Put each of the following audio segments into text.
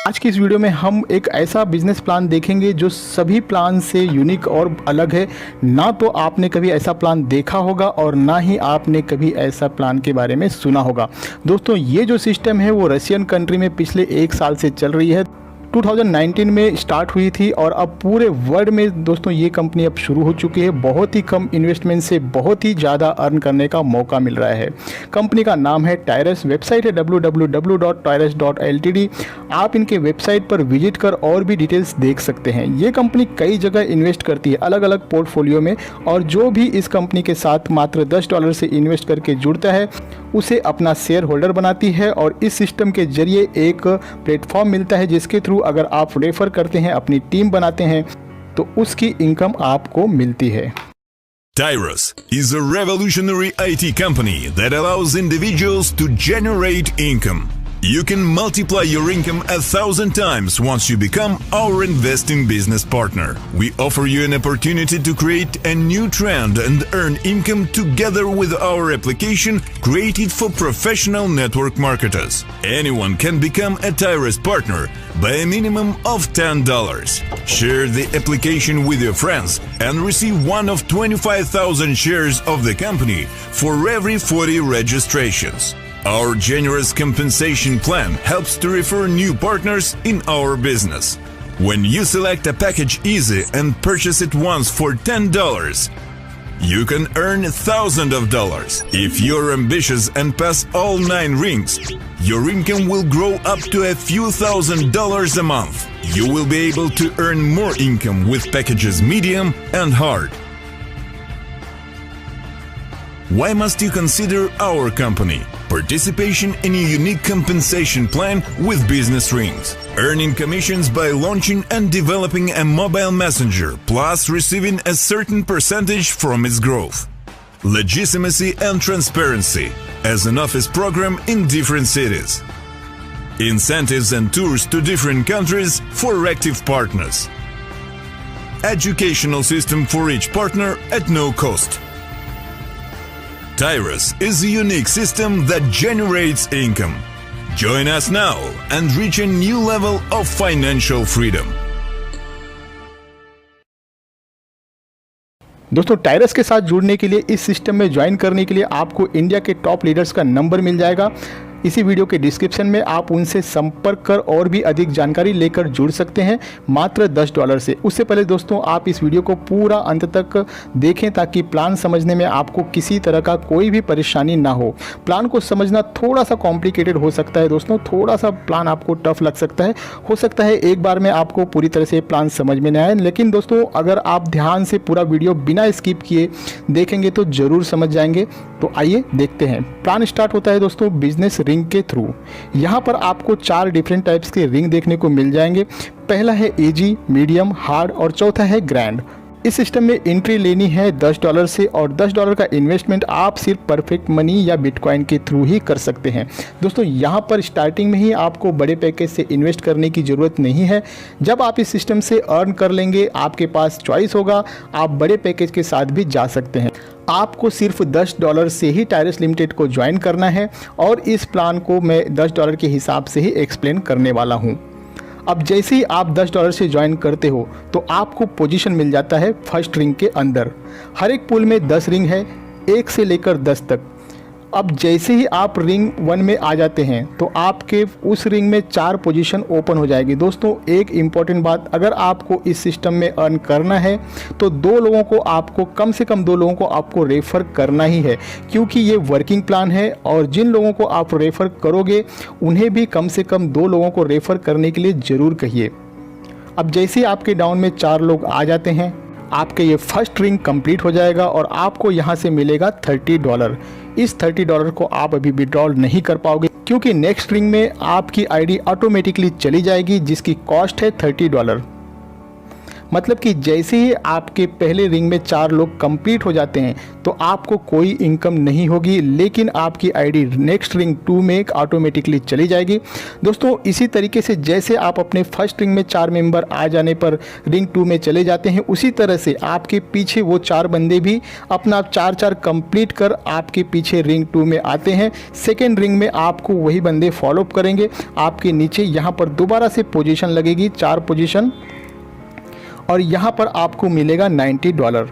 आज की इस वीडियो में हम एक ऐसा बिजनेस प्लान देखेंगे जो सभी प्लान से यूनिक और अलग है। ना तो आपने कभी ऐसा प्लान देखा होगा और ना ही आपने कभी ऐसा प्लान के बारे में सुना होगा। दोस्तों, ये जो सिस्टम है वो रशियन कंट्री में पिछले 1 साल से चल रही है। 2019 में स्टार्ट हुई थी और अब पूरे वर्ल्ड में दोस्तों ये कंपनी अब शुरू हो चुकी है। बहुत ही कम इन्वेस्टमेंट से बहुत ही ज़्यादा अर्न करने का मौका मिल रहा है। कंपनी का नाम है टायरस, वेबसाइट है www.tyrus.ltd। आप इनके वेबसाइट पर विजिट कर और भी डिटेल्स देख सकते हैं। ये कंपनी कई जगह इन्वेस्ट करती है, अलग अलग पोर्टफोलियो में, और जो भी इस कंपनी के साथ मात्र $10 से इन्वेस्ट करके जुड़ता है उसे अपना शेयर होल्डर बनाती है और इस सिस्टम के जरिए एक प्लेटफॉर्म मिलता है जिसके थ्रू अगर आप रेफर करते हैं, अपनी टीम बनाते हैं, तो उसकी इनकम आपको मिलती है। Tyrus is a revolutionary IT company that allows individuals to generate income. You can multiply your income 1,000 times once you become our investing business partner. We offer you an opportunity to create a new trend and earn income together with our application created for professional network marketers. Anyone can become a Tyrus partner by a minimum of $10. Share the application with your friends and receive one of 25,000 shares of the company for every 40 registrations. Our generous compensation plan helps to refer new partners in our business. When you select a package easy and purchase it once for $10, you can earn $1,000. If you're ambitious and pass all 9 rings, your income will grow up to a few $1,000s a month. You will be able to earn more income with packages medium and hard. Why must you consider our company? Participation in a unique compensation plan with business rings. Earning commissions by launching and developing a mobile messenger, plus receiving a certain percentage from its growth. Legitimacy and transparency as an office program in different cities. Incentives and tours to different countries for active partners. Educational system for each partner at no cost. Tyrus is a unique system that generates income. Join us now and reach a new level of financial freedom. दोस्तों, टायरस के साथ जुड़ने के लिए, इस system में join करने के लिए आपको इंडिया के टॉप लीडर्स का नंबर मिल जाएगा। इसी वीडियो के डिस्क्रिप्शन में आप उनसे संपर्क कर और भी अधिक जानकारी लेकर जुड़ सकते हैं मात्र $10 से। उससे पहले दोस्तों, आप इस वीडियो को पूरा अंत तक देखें ताकि प्लान समझने में आपको किसी तरह का कोई भी परेशानी ना हो। प्लान को समझना थोड़ा सा कॉम्प्लिकेटेड हो सकता है दोस्तों, थोड़ा सा प्लान आपको टफ लग सकता है। हो सकता है एक बार में आपको पूरी तरह से प्लान समझ में न आए, लेकिन दोस्तों अगर आप ध्यान से पूरा वीडियो बिना स्किप किए देखेंगे तो ज़रूर समझ जाएंगे। तो आइए देखते हैं। प्लान स्टार्ट होता है दोस्तों बिजनेस रिंग के थ्रू। यहाँ पर आपको 4 डिफरेंट टाइप्स के रिंग देखने को मिल जाएंगे। पहला है इजी, मीडियम, हार्ड और चौथा है ग्रैंड। इस सिस्टम में एंट्री लेनी है $10 से और $10 का इन्वेस्टमेंट आप सिर्फ परफेक्ट मनी या बिटकॉइन के थ्रू ही कर सकते हैं। दोस्तों, यहाँ पर स्टार्टिंग में ही आपको बड़े पैकेज से इन्वेस्ट करने की ज़रूरत नहीं है। जब आप इस सिस्टम से अर्न कर लेंगे, आपके पास चॉइस होगा, आप बड़े पैकेज के साथ भी जा सकते हैं। आपको सिर्फ $10 से ही टायरस लिमिटेड को ज्वाइन करना है और इस प्लान को मैं $10 के हिसाब से ही एक्सप्लेन करने वाला हूँ। अब जैसे ही आप $10 से ज्वाइन करते हो तो आपको पोजीशन मिल जाता है फर्स्ट रिंग के अंदर। हर एक पूल में 10 रिंग है, 1 से लेकर 10 तक। अब जैसे ही आप रिंग 1 में आ जाते हैं तो आपके उस रिंग में 4 पोजीशन ओपन हो जाएगी। दोस्तों, एक इम्पॉर्टेंट बात, अगर आपको इस सिस्टम में अर्न करना है तो 2 लोगों को आपको, कम से कम 2 लोगों को आपको रेफ़र करना ही है, क्योंकि ये वर्किंग प्लान है और जिन लोगों को आप रेफ़र करोगे उन्हें भी कम से कम 2 लोगों को रेफ़र करने के लिए ज़रूर कहिए। अब जैसे ही आपके डाउन में 4 लोग आ जाते हैं, आपके ये फर्स्ट रिंग कंप्लीट हो जाएगा और आपको यहाँ से मिलेगा $30। इस $30 को आप अभी विड्रॉल नहीं कर पाओगे क्योंकि नेक्स्ट रिंग में आपकी आईडी ऑटोमेटिकली चली जाएगी जिसकी कॉस्ट है $30। मतलब कि जैसे ही आपके पहले रिंग में 4 लोग कंप्लीट हो जाते हैं तो आपको कोई इनकम नहीं होगी, लेकिन आपकी आईडी नेक्स्ट रिंग 2 में ऑटोमेटिकली चली जाएगी। दोस्तों इसी तरीके से जैसे आप अपने फर्स्ट रिंग में 4 मेंबर आ जाने पर रिंग 2 में चले जाते हैं, उसी तरह से आपके पीछे वो 4 बंदे भी अपना 4-4 कंप्लीट कर आपके पीछे रिंग 2 में आते हैं। सेकेंड रिंग में आपको वही बंदे फॉलोअप करेंगे। आपके नीचे यहाँ पर दोबारा से पोजीशन लगेगी, 4 पोजीशन, और यहाँ पर आपको मिलेगा $90।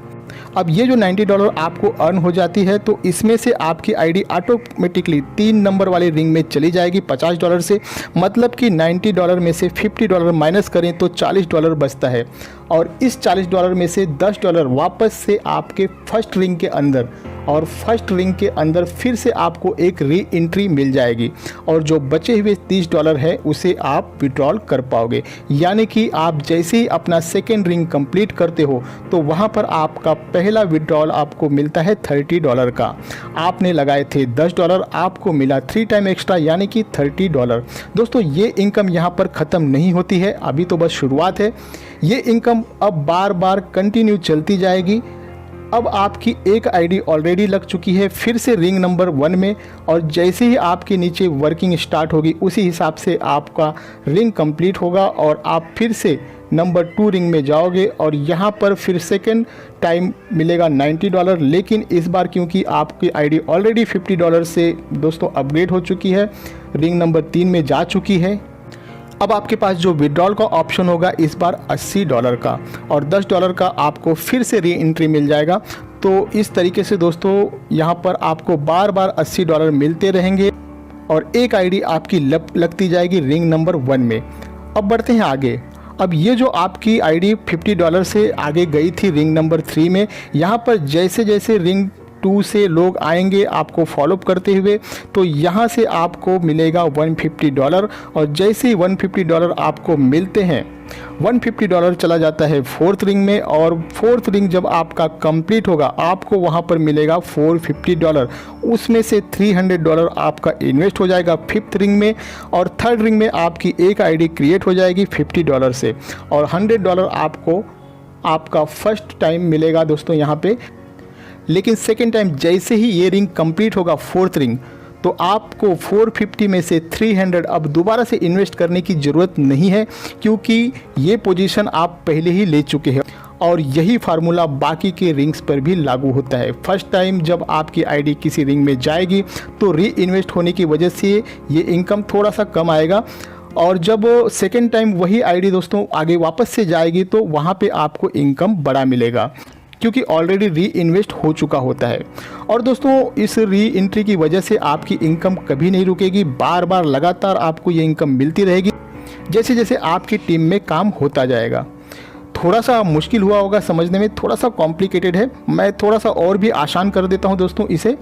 अब ये जो $90 आपको अर्न हो जाती है तो इसमें से आपकी आईडी ऑटोमेटिकली 3 नंबर वाले रिंग में चली जाएगी $50 से। मतलब कि $90 में से $50 माइनस करें तो $40 बचता है, और इस $40 में से $10 वापस से आपके फर्स्ट रिंग के अंदर, और फर्स्ट रिंग के अंदर फिर से आपको एक री एंट्री मिल जाएगी, और जो बचे हुए $30 है उसे आप विड्रॉल कर पाओगे। यानी कि आप जैसे ही अपना सेकेंड रिंग कंप्लीट करते हो तो वहाँ पर आपका पहला विड्रॉल आपको मिलता है $30 का। आपने लगाए थे $10, आपको मिला 3 टाइम एक्स्ट्रा यानी कि $30। दोस्तों ये इनकम यहाँ पर ख़त्म नहीं होती है, अभी तो बस शुरुआत है। ये इनकम अब बार बार कंटिन्यू चलती जाएगी। अब आपकी एक आईडी ऑलरेडी लग चुकी है फिर से रिंग नंबर 1 में, और जैसे ही आपके नीचे वर्किंग स्टार्ट होगी उसी हिसाब से आपका रिंग कंप्लीट होगा और आप फिर से नंबर 2 रिंग में जाओगे, और यहाँ पर फिर सेकेंड टाइम मिलेगा $90। लेकिन इस बार क्योंकि आपकी आईडी ऑलरेडी $50 से दोस्तों अपग्रेड हो चुकी है, रिंग नंबर 3 में जा चुकी है, अब आपके पास जो विड्रॉल का ऑप्शन होगा इस बार $80 का, और $10 का आपको फिर से री एंट्री मिल जाएगा। तो इस तरीके से दोस्तों यहाँ पर आपको बार बार $80 मिलते रहेंगे और एक आईडी आपकी लगती जाएगी रिंग नंबर 1 में। अब बढ़ते हैं आगे। अब ये जो आपकी आईडी $50 से आगे गई थी रिंग नंबर 3 में, यहाँ पर जैसे जैसे रिंग 2 से लोग आएंगे आपको फॉलोअप करते हुए, तो यहाँ से आपको मिलेगा $150, और जैसे ही $150 आपको मिलते हैं, $150 चला जाता है 4th रिंग में, और 4th रिंग जब आपका कंप्लीट होगा आपको वहाँ पर मिलेगा $450। उसमें से $300 आपका इन्वेस्ट हो जाएगा 5th रिंग में, और 3rd रिंग में आपकी एक आईडी क्रिएट हो जाएगी $50 से, और $100 आपको आपका फर्स्ट टाइम मिलेगा दोस्तों यहाँ पे। लेकिन सेकेंड टाइम जैसे ही ये रिंग कंप्लीट होगा 4th रिंग, तो आपको 450 में से 300 अब दोबारा से इन्वेस्ट करने की ज़रूरत नहीं है, क्योंकि ये पोजीशन आप पहले ही ले चुके हैं, और यही फार्मूला बाकी के रिंग्स पर भी लागू होता है। फर्स्ट टाइम जब आपकी आईडी किसी रिंग में जाएगी तो री इन्वेस्ट होने की वजह से ये इनकम थोड़ा सा कम आएगा, और जब सेकेंड टाइम वही आईडी दोस्तों आगे वापस से जाएगी तो वहाँ पे आपको इनकम बड़ा मिलेगा, क्योंकि ऑलरेडी री इन्वेस्ट हो चुका होता है। और दोस्तों इस री एंट्री की वजह से आपकी इनकम कभी नहीं रुकेगी, बार बार लगातार आपको ये इनकम मिलती रहेगी जैसे जैसे आपकी टीम में काम होता जाएगा। थोड़ा सा मुश्किल हुआ होगा समझने में, थोड़ा सा कॉम्प्लिकेटेड है, मैं थोड़ा सा और भी आसान कर देता हूं दोस्तों इसे।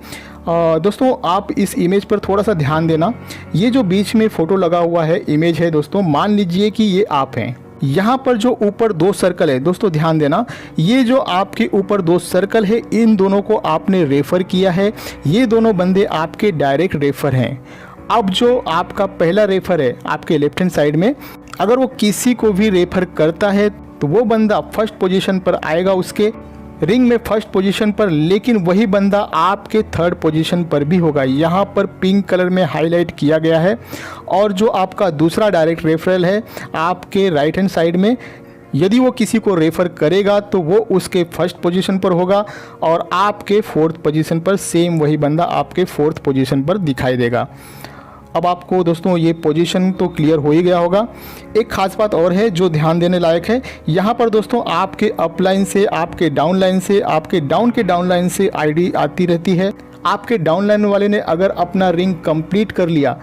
दोस्तों आप इस इमेज पर थोड़ा सा ध्यान देना। ये जो बीच में फ़ोटो लगा हुआ है, इमेज है दोस्तों, मान लीजिए कि ये आप हैं। यहाँ पर जो ऊपर 2 सर्कल है दोस्तों, ध्यान देना, ये जो आपके ऊपर 2 सर्कल है इन दोनों को आपने रेफ़र किया है, ये दोनों बंदे आपके डायरेक्ट रेफ़र हैं। अब जो आपका पहला रेफ़र है आपके लेफ्ट हैंड साइड में, अगर वो किसी को भी रेफ़र करता है तो वो बंदा फर्स्ट पोजीशन पर आएगा उसके रिंग में फर्स्ट पोजीशन पर, लेकिन वही बंदा आपके 3rd पोजीशन पर भी होगा। यहाँ पर पिंक कलर में हाईलाइट किया गया है। और जो आपका दूसरा डायरेक्ट रेफरल है आपके राइट हैंड साइड में, यदि वो किसी को रेफ़र करेगा तो वो उसके फर्स्ट पोजीशन पर होगा, और आपके 4th पोजीशन पर सेम वही बंदा आपके 4th पोजीशन पर दिखाई देगा। अब आपको दोस्तों ये पोजीशन तो क्लियर हो ही गया होगा। एक ख़ास बात और है जो ध्यान देने लायक है, यहाँ पर दोस्तों आपके अप लाइन से, आपके डाउन लाइन से, आपके डाउन के डाउन लाइन से आईडी आती रहती है। आपके डाउन लाइन वाले ने अगर अपना रिंग कंप्लीट कर लिया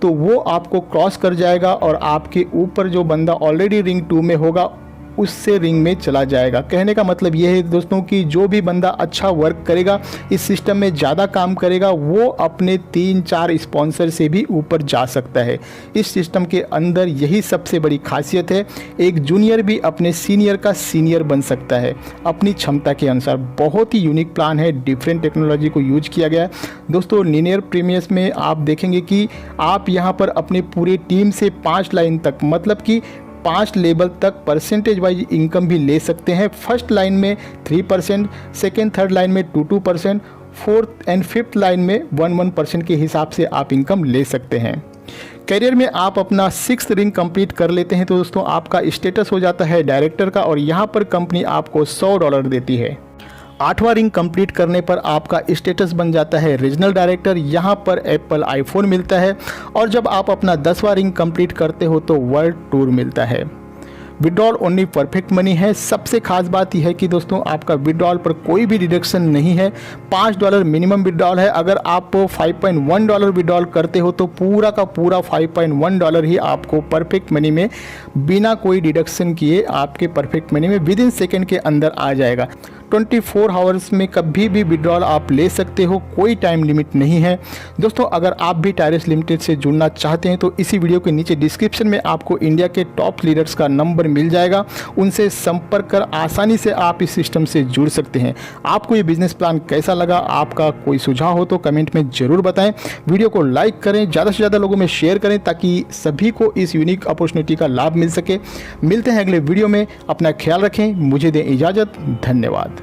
तो वो आपको क्रॉस कर जाएगा, और आपके ऊपर जो बंदा ऑलरेडी रिंग 2 में होगा उससे रिंग में चला जाएगा। कहने का मतलब ये है दोस्तों कि जो भी बंदा अच्छा वर्क करेगा, इस सिस्टम में ज़्यादा काम करेगा, वो अपने 3-4 स्पॉन्सर से भी ऊपर जा सकता है। इस सिस्टम के अंदर यही सबसे बड़ी खासियत है। एक जूनियर भी अपने सीनियर का सीनियर बन सकता है अपनी क्षमता के अनुसार। बहुत ही यूनिक प्लान है, डिफरेंट टेक्नोलॉजी को यूज किया गया है दोस्तों। लीनियर प्रीमियस में आप देखेंगे कि आप यहाँ पर अपने पूरे टीम से 5 लाइन तक, मतलब कि 5 लेवल तक परसेंटेज वाइज इनकम भी ले सकते हैं। फर्स्ट लाइन में 3%, सेकेंड थर्ड लाइन में 2% 4th एंड 5th लाइन में 1% के हिसाब से आप इनकम ले सकते हैं। करियर में आप अपना 6th रिंग कंप्लीट कर लेते हैं तो दोस्तों आपका स्टेटस हो जाता है डायरेक्टर का और यहाँ पर कंपनी आपको $100 देती है। 8वां रिंग कंप्लीट करने पर आपका स्टेटस बन जाता है रीजनल डायरेक्टर, यहाँ पर एप्पल आईफोन मिलता है और जब आप अपना 10वां रिंग कंप्लीट करते हो तो वर्ल्ड टूर मिलता है। विड्रॉल ओनली परफेक्ट मनी है। सबसे खास बात यह है कि दोस्तों आपका विड्रॉल पर कोई भी डिडक्शन नहीं है। $5 मिनिमम विड्रॉल है। अगर आप $5.1 विड्रॉल करते हो तो पूरा का पूरा $5.1 ही आपको परफेक्ट मनी में बिना कोई डिडक्शन किए आपके परफेक्ट मनी में विदिन सेकेंड के अंदर आ जाएगा। 24 आवर्स में कभी भी विड्रॉल आप ले सकते हो, कोई टाइम लिमिट नहीं है। दोस्तों अगर आप भी टायरस लिमिटेड से जुड़ना चाहते हैं तो इसी वीडियो के नीचे डिस्क्रिप्शन में आपको इंडिया के टॉप लीडर्स का नंबर मिल जाएगा, उनसे संपर्क कर आसानी से आप इस सिस्टम से जुड़ सकते हैं। आपको ये बिजनेस प्लान कैसा लगा, आपका कोई सुझाव हो तो कमेंट में ज़रूर बताएं। वीडियो को लाइक करें, ज़्यादा से ज़्यादा लोगों में शेयर करें ताकि सभी को इस यूनिक अपॉर्चुनिटी का लाभ मिल सके। मिलते हैं अगले वीडियो में, अपना ख्याल रखें, मुझे दें इजाज़त, धन्यवाद।